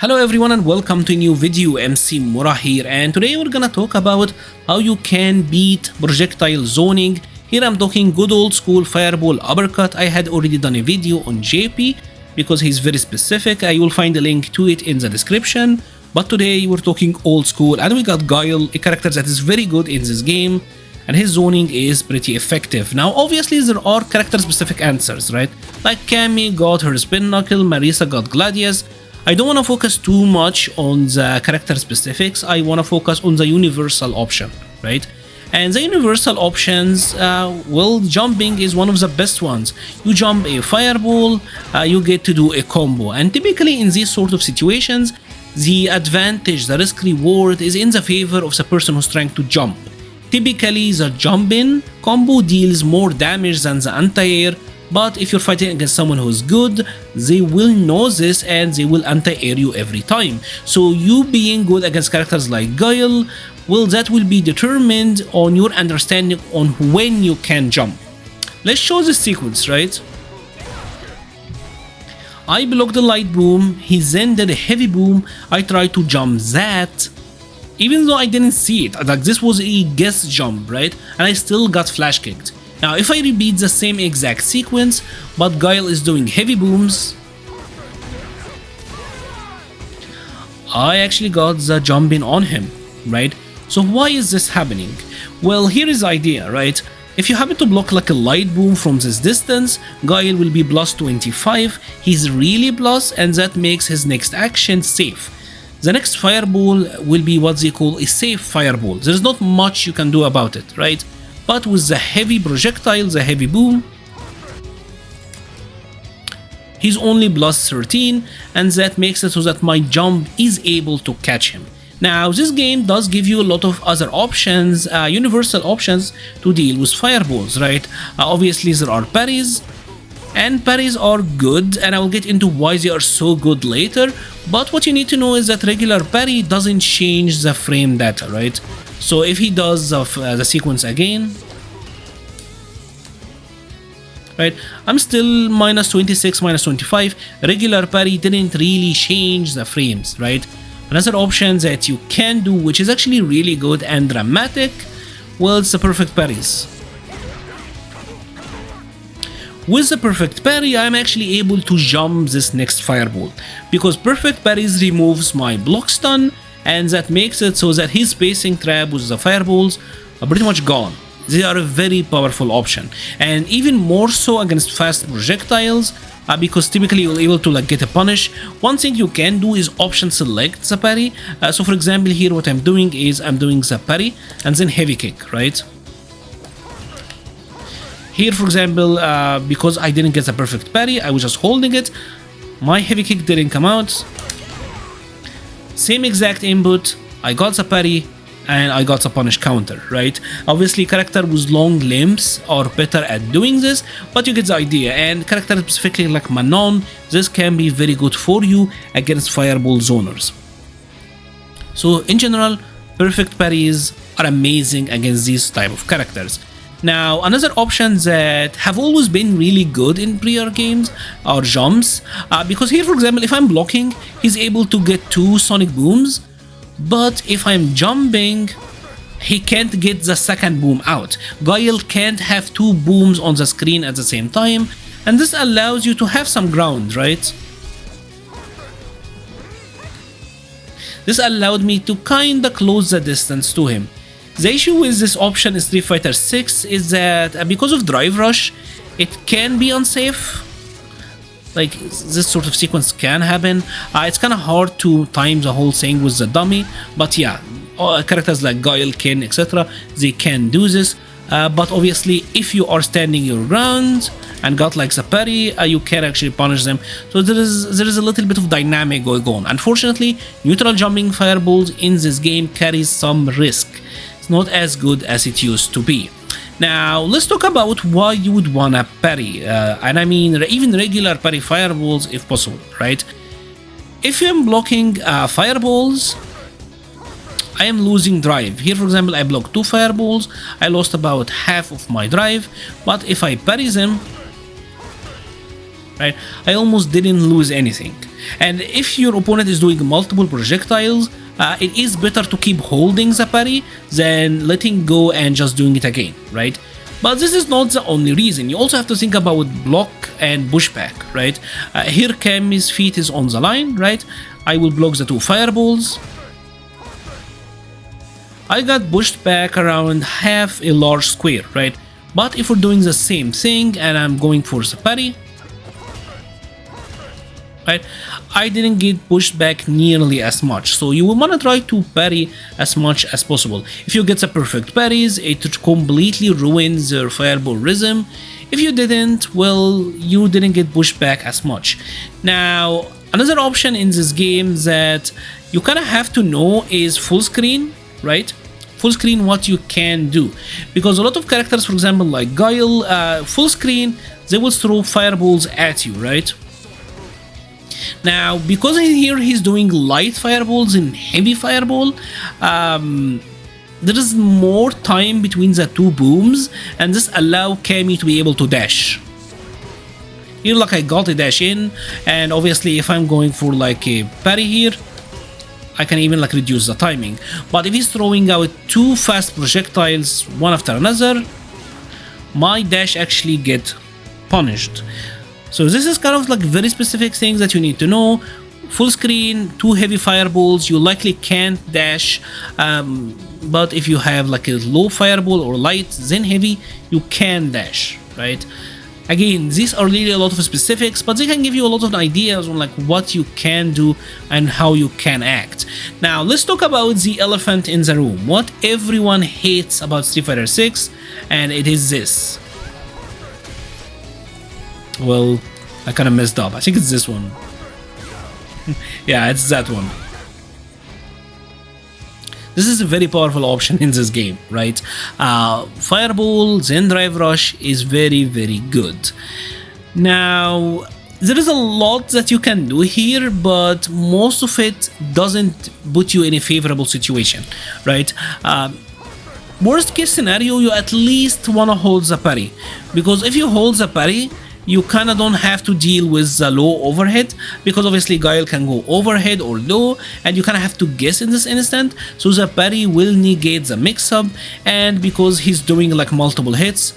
Hello everyone and welcome to a new video. MC Mura here, and today we're gonna talk about how you can beat projectile zoning. Here I'm talking good old school fireball uppercut. I had already done a video on JP because he's very specific. You will find a link to it in the description. But today we're talking old school, and we got Guile, a character that is very good in this game, and his zoning is pretty effective. Now obviously there are character specific answers, right? Like Cammy got her spin knuckle, Marisa got Gladius. I don't want to focus too much on the character specifics. I want to focus on the universal option, right? And the universal options, well, jumping is one of the best ones. You jump a fireball, you get to do a combo. And typically in these sort of situations, the advantage, the risk reward is in the favor of the person who's trying to jump. Typically the jump in combo deals more damage than the anti-air. But if you're fighting against someone who's good, they will know this and they will anti-air you every time. So you being good against characters like Guile, well, that will be determined on your understanding on when you can jump. Let's show the sequence, right? I blocked the light boom, he then did a heavy boom, I tried to jump that, even though I didn't see it, like this was a guess jump, right? And I still got flash kicked. Now if I repeat the same exact sequence, but Guile is doing heavy booms, I actually got the jump in on him, right? So why is this happening? Well, here is the idea, right? If you happen to block like a light boom from this distance, Guile will be plus 25, he's really plus, and that makes his next action safe. The next fireball will be what they call a safe fireball. There's not much you can do about it, right? But with the heavy projectile, the heavy boom, he's only plus 13, and that makes it so that my jump is able to catch him. Now this game does give you a lot of other options, universal options to deal with fireballs, right? Obviously there are parries, and parries are good, and I will get into why they are so good later. But what you need to know is that regular parry doesn't change the frame data, right? So if he does the sequence again, right, I'm still minus 26, minus 25. Regular parry didn't really change the frames, right? Another option that you can do, which is actually really good and dramatic, well, it's the perfect parries. With the perfect parry, I'm actually able to jump this next fireball, because perfect parries removes my block stun, and that makes it so that his spacing trap with the fireballs are pretty much gone. They are a very powerful option, and even more so against fast projectiles, because typically you're able to like get a punish. One thing you can do is option select the parry. So for example here what I'm doing is I'm doing the parry and then heavy kick, right? Here for example, because I didn't get the perfect parry, I was just holding it, my heavy kick didn't come out. Same exact input, I got the parry and I got the punish counter, right? Obviously character with long limbs are better at doing this, but you get the idea. And character specifically like Manon, this can be very good for you against fireball zoners. So in general, perfect parries are amazing against these type of characters. Now another option that have always been really good in prior games are jumps, because here for example if I'm blocking, he's able to get 2 sonic booms, but if I'm jumping, he can't get the second boom out. Guile can't have 2 booms on the screen at the same time, and this allows you to have some ground, right? This allowed me to kinda close the distance to him. The issue with this option in Street Fighter 6 is that because of drive rush, it can be unsafe. Like this sort of sequence can happen. It's kind of hard to time the whole thing with the dummy, but yeah, characters like Guile, Ken, etc., they can do this. But obviously if you are standing your ground and got like the parry, you can actually punish them. So there is a little bit of dynamic going on. Unfortunately, neutral jumping fireballs in this game carries some risk. It's not as good as it used to be. Now let's talk about why you would wanna parry, and I mean even regular parry fireballs if possible, right? If I'm blocking fireballs, I am losing drive. Here for example I blocked 2 fireballs, I lost about half of my drive, but if I parry them, right, I almost didn't lose anything. And if your opponent is doing multiple projectiles, it is better to keep holding the parry than letting go and just doing it again, right? But this is not the only reason. You also have to think about block and pushback, right? Here Cammy's feet is on the line, right? I will block the two fireballs. I got pushed back around half a large square, right? But if we're doing the same thing and I'm going for the parry, right, I didn't get pushed back nearly as much. So you will want to try to parry as much as possible. If you get the perfect parries, it completely ruins your fireball rhythm. If you didn't, well, you didn't get pushed back as much. Now, another option in this game that you kind of have to know is full screen, right? Full screen, what you can do, because a lot of characters, for example like Guile, full screen, they will throw fireballs at you, right? Now, because in here he's doing light fireballs and heavy fireball, there is more time between the two booms, and this allow Cammy to be able to dash. Here, like, I got a dash in, and obviously if I'm going for like a parry here, I can even like reduce the timing. But if he's throwing out two fast projectiles one after another, my dash actually get punished. So this is kind of like very specific things that you need to know. Full screen, two heavy fireballs, you likely can't dash, but if you have like a low fireball or light then heavy, you can dash, right? Again, these are really a lot of specifics, but they can give you a lot of ideas on like what you can do and how you can act. Now, let's talk about the elephant in the room. What everyone hates about Street Fighter 6, and it is this. Well, I kind of messed up. I think it's this one. Yeah, it's that one. This is a very powerful option in this game, right? Fireball, then Drive Rush is very, very good. Now, there is a lot that you can do here, but most of it doesn't put you in a favorable situation, right? Worst case scenario, you at least want to hold the parry, because if you hold the parry, you kind of don't have to deal with the low overhead, because obviously Guile can go overhead or low, and you kind of have to guess in this instant. So the parry will negate the mix-up, and because he's doing like multiple hits,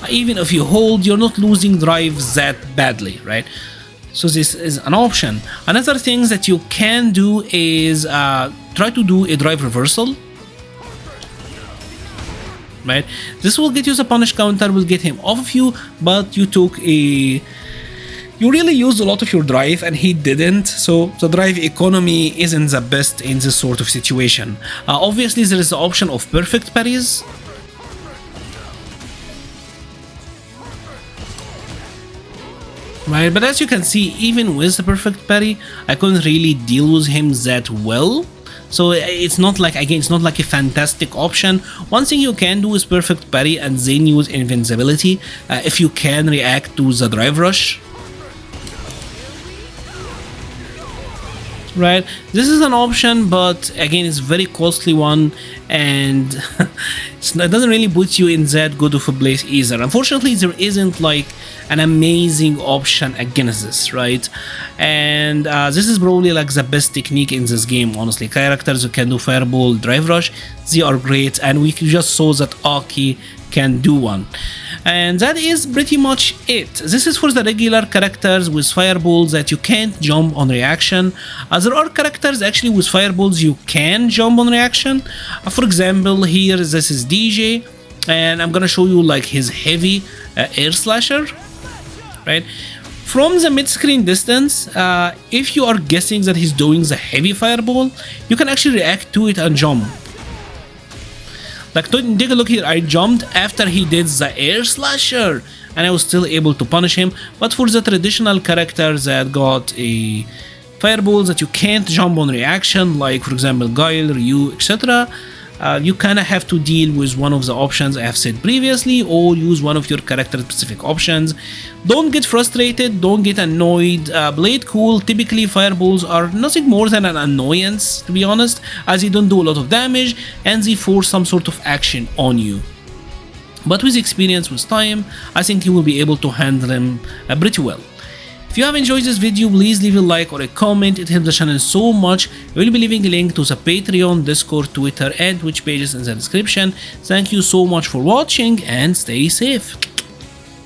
even if you hold, you're not losing drives that badly, right? So this is an option. Another thing that you can do is try to do a drive reversal. Right, this will get you the punish counter, will get him off of you, but you really used a lot of your drive and he didn't, so the drive economy isn't the best in this sort of situation. Obviously there is the option of perfect parries. Right, but as you can see, even with the perfect parry, I couldn't really deal with him that well. So it's not like, again, it's not like a fantastic option. One thing you can do is perfect parry and then use invincibility if you can react to the drive rush. Right, this is an option, but again, it's a very costly one, and it doesn't really put you in that good of a place either. Unfortunately, there isn't like an amazing option against this, right? And this is probably like the best technique in this game, honestly. Characters who can do fireball, drive rush, they are great, and we just saw that Aki can do one. And that is pretty much it. This is for the regular characters with fireballs that you can't jump on reaction. There are characters actually with fireballs you can jump on reaction. For example, here this is DJ, and I'm gonna show you like his heavy air slasher, right? From the mid-screen distance, if you are guessing that he's doing the heavy fireball, you can actually react to it and jump. Like, take a look here, I jumped after he did the air slasher and I was still able to punish him. But for the traditional characters that got a fireball that you can't jump on reaction, like for example Guile, Ryu, etc., you kind of have to deal with one of the options I have said previously, or use one of your character specific options. Don't get frustrated, don't get annoyed, play it cool. Typically fireballs are nothing more than an annoyance, to be honest, as they don't do a lot of damage and they force some sort of action on you. But with experience, with time, I think you will be able to handle them pretty well. If you have enjoyed this video, please leave a like or a comment, it helps the channel so much. I will be leaving a link to the Patreon, Discord, Twitter and Twitch pages in the description. Thank you so much for watching and stay safe.